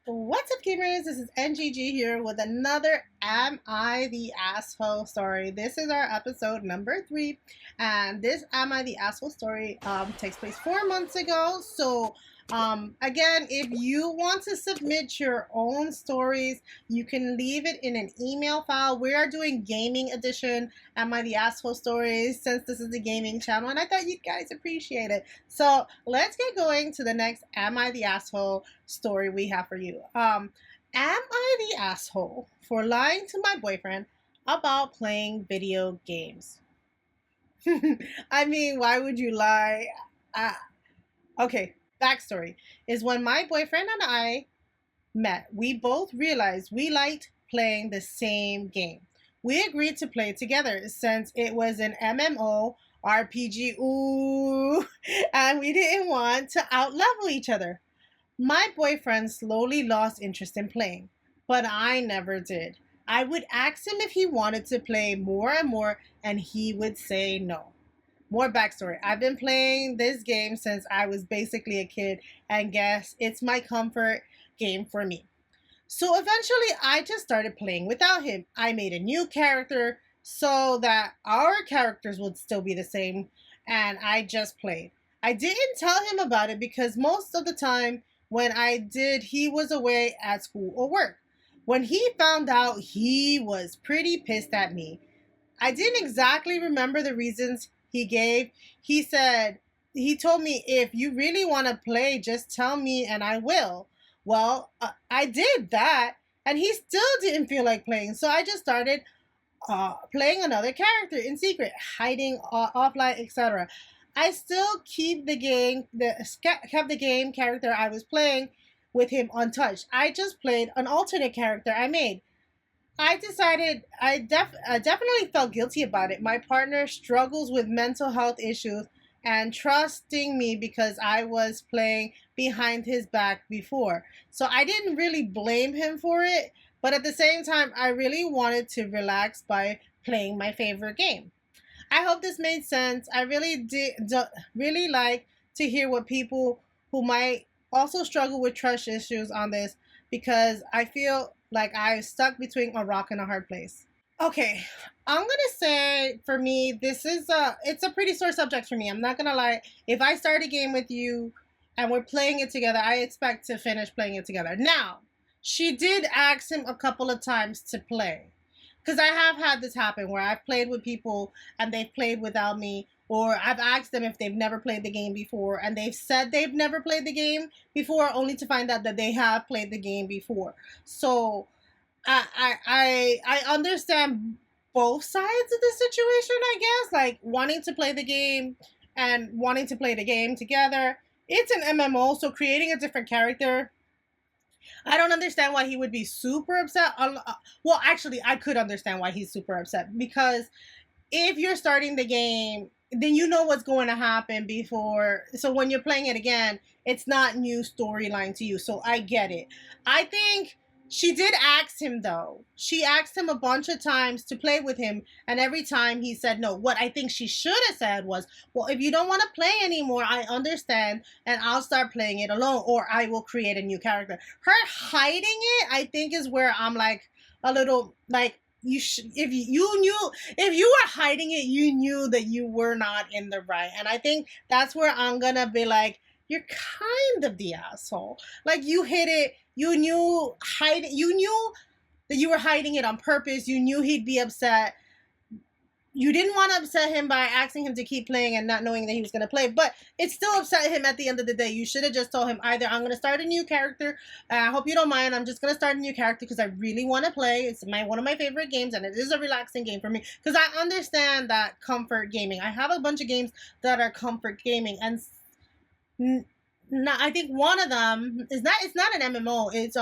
What's up, gamers? This is NGG here with another Am I the Asshole story. This is our episode number 3, and this Am I the Asshole story takes place 4 months ago. So, again, if you want to submit your own stories, you can leave it in an email file. We are doing gaming edition Am I the Asshole stories since this is the gaming channel, and I thought you guys appreciate it. So, let's get going to the next Am I the Asshole story we have for you. Am I the asshole for lying to my boyfriend about playing video games? I mean, why would you lie? Uh, okay, backstory is when my boyfriend and I met, we both realized we liked playing the same game. We agreed to play together since it was an MMO RPG, ooh, and we didn't want to outlevel each other. My boyfriend slowly lost interest in playing, but I never did. I would ask him if he wanted to play more and more, and he would say no. More backstory. I've been playing this game since I was basically a kid, and guess it's my comfort game for me. So eventually, I just started playing without him. I made a new character so that our characters would still be the same, and I just played. I didn't tell him about it because most of the time, when I did, he was away at school or work. When he found out, he was pretty pissed at me. I didn't exactly remember the reasons he gave. He told me, if you really want to play, just tell me and I will. Well, I did that, and he still didn't feel like playing. So I just started playing another character in secret, hiding offline, etc. I still keep the game, kept the game character I was playing with him untouched. I just played an alternate character I made. I decided I definitely felt guilty about it. My partner struggles with mental health issues and trusting me because I was playing behind his back before. So I didn't really blame him for it, but at the same time, I really wanted to relax by playing my favorite game. I hope this made sense. I really really like to hear what people who might also struggle with trust issues on this because I feel like I'm stuck between a rock and a hard place. Okay, I'm gonna say for me, it's a pretty sore subject for me. I'm not gonna lie. If I start a game with you and we're playing it together, I expect to finish playing it together. Now, she did ask him a couple of times to play. Because I have had this happen where I've played with people and they've played without me, or I've asked them if they've never played the game before and they've said they've never played the game before, only to find out that they have played the game before. So I understand both sides of the situation, I guess, like wanting to play the game and wanting to play the game together. It's an MMO, so creating a different character, I don't understand why he would be super upset. Well, actually, I could understand why he's super upset because if you're starting the game, then you know what's going to happen before. So when you're playing it again, it's not new storyline to you. So I get it. I think she did ask him though. She asked him a bunch of times to play with him, and every time he said no. What I think she should have said was, "Well, if you don't want to play anymore, I understand, and I'll start playing it alone, or I will create a new character." Her hiding it, I think, is where I'm like a little like if you were hiding it, you knew that you were not in the right. And I think that's where I'm gonna be like, you're kind of the asshole. Like you hid it, you knew that you were hiding it on purpose. You knew he'd be upset. You didn't want to upset him by asking him to keep playing and not knowing that he was going to play, but it still upset him at the end of the day. You should have just told him either I'm going to start a new character. I hope you don't mind. I'm just going to start a new character because I really want to play. It's one of my favorite games, and it is a relaxing game for me because I understand that comfort gaming. I have a bunch of games that are comfort gaming, and I think one of them is not. It's not an MMO. It's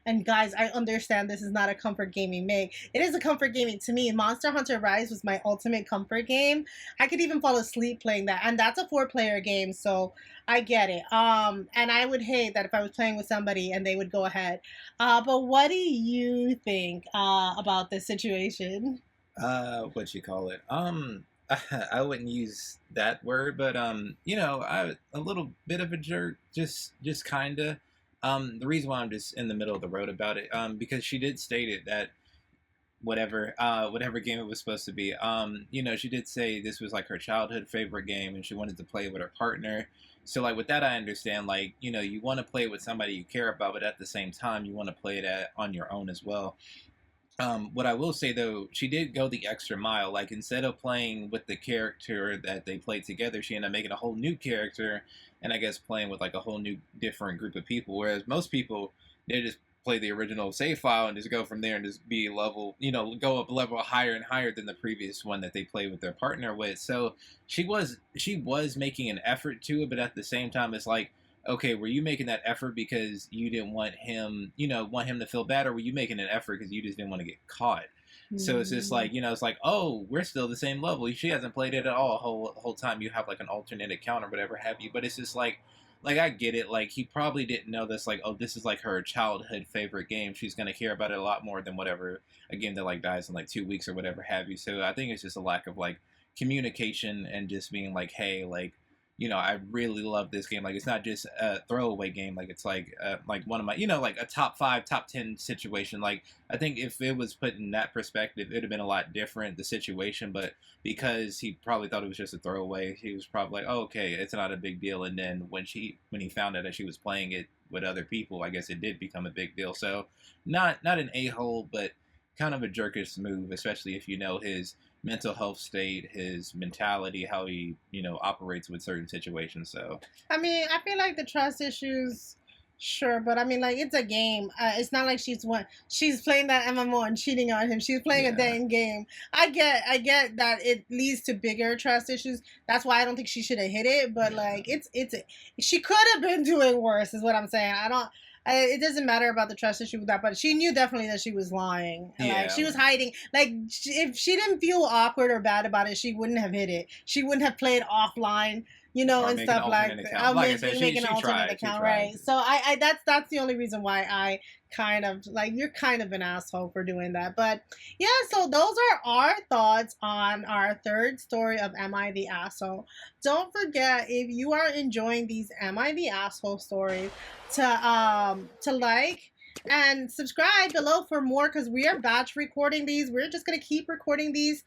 And guys, I understand this is not a comfort gaming make. It is a comfort gaming to me. Monster Hunter Rise was my ultimate comfort game. I could even fall asleep playing that, and that's a 4-player game, so I get it. And I would hate that if I was playing with somebody and they would go ahead. But what do you think about this situation? What you call it? I wouldn't use that word, but I a little bit of a jerk, just kinda. The reason why I'm just in the middle of the road about it, because she did state it that whatever game it was supposed to be, she did say this was like her childhood favorite game, and she wanted to play it with her partner. So like with that, I understand. Like you want to play it with somebody you care about, but at the same time, you want to play it on your own as well. What I will say though, she did go the extra mile. Like instead of playing with the character that they played together, she ended up making a whole new character, and I guess playing with like a whole new different group of people. Whereas most people, they just play the original save file and just go from there and just be level, go up level higher and higher than the previous one that they played with their partner with. So she was making an effort to it, but at the same time, it's like, okay, were you making that effort because you didn't want him, want him to feel bad, or were you making an effort because you just didn't want to get caught? So it's just like, it's like, oh, we're still the same level. She hasn't played it at all whole time. You have like an alternate account or whatever have you. But it's just like I get it. Like he probably didn't know this. Like, oh, this is like her childhood favorite game. She's gonna care about it a lot more than whatever a game that like dies in like 2 weeks or whatever have you. So I think it's just a lack of like communication and just being like, hey, like, I really love this game. Like, it's not just a throwaway game. Like, it's like one of my, like a top 5, top 10 situation. Like, I think if it was put in that perspective, it'd have been a lot different, the situation. But because he probably thought it was just a throwaway, he was probably like, oh, okay, it's not a big deal. And then when he found out that she was playing it with other people, I guess it did become a big deal. So not an a-hole, but kind of a jerkish move, especially if you know his mental health state, his mentality, how he, operates with certain situations. So, I mean, I feel like the trust issues, sure, but I mean, like it's a game. It's not like she's playing that MMO and cheating on him. She's playing a dang game. I get that it leads to bigger trust issues. That's why I don't think she should have hit it. But like, she could have been doing worse, is what I'm saying. It doesn't matter about the trust issue with that, but she knew definitely that she was lying. Yeah. Like, she was hiding. Like, if she didn't feel awkward or bad about it, she wouldn't have hit it. She wouldn't have played offline, and stuff like that. Like I said, make an alternate account, right? So I that's the only reason why I kind of like, you're kind of an asshole for doing that. But yeah, so those are our thoughts on our third story of Am I the Asshole? Don't forget, if you are enjoying these Am I the Asshole stories, to like and subscribe below for more, because we are batch recording these. We're just going to keep recording these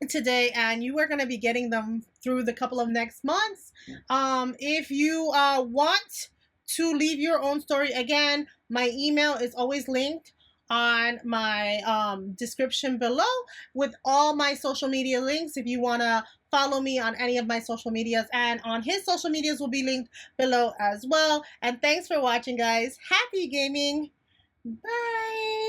today, and you are going to be getting them through the couple of next months. If you want to leave your own story, again, my email is always linked on my description below with all my social media links if you want to follow me on any of my social medias, and on his social medias will be linked below as well. And thanks for watching, guys. Happy gaming. Bye.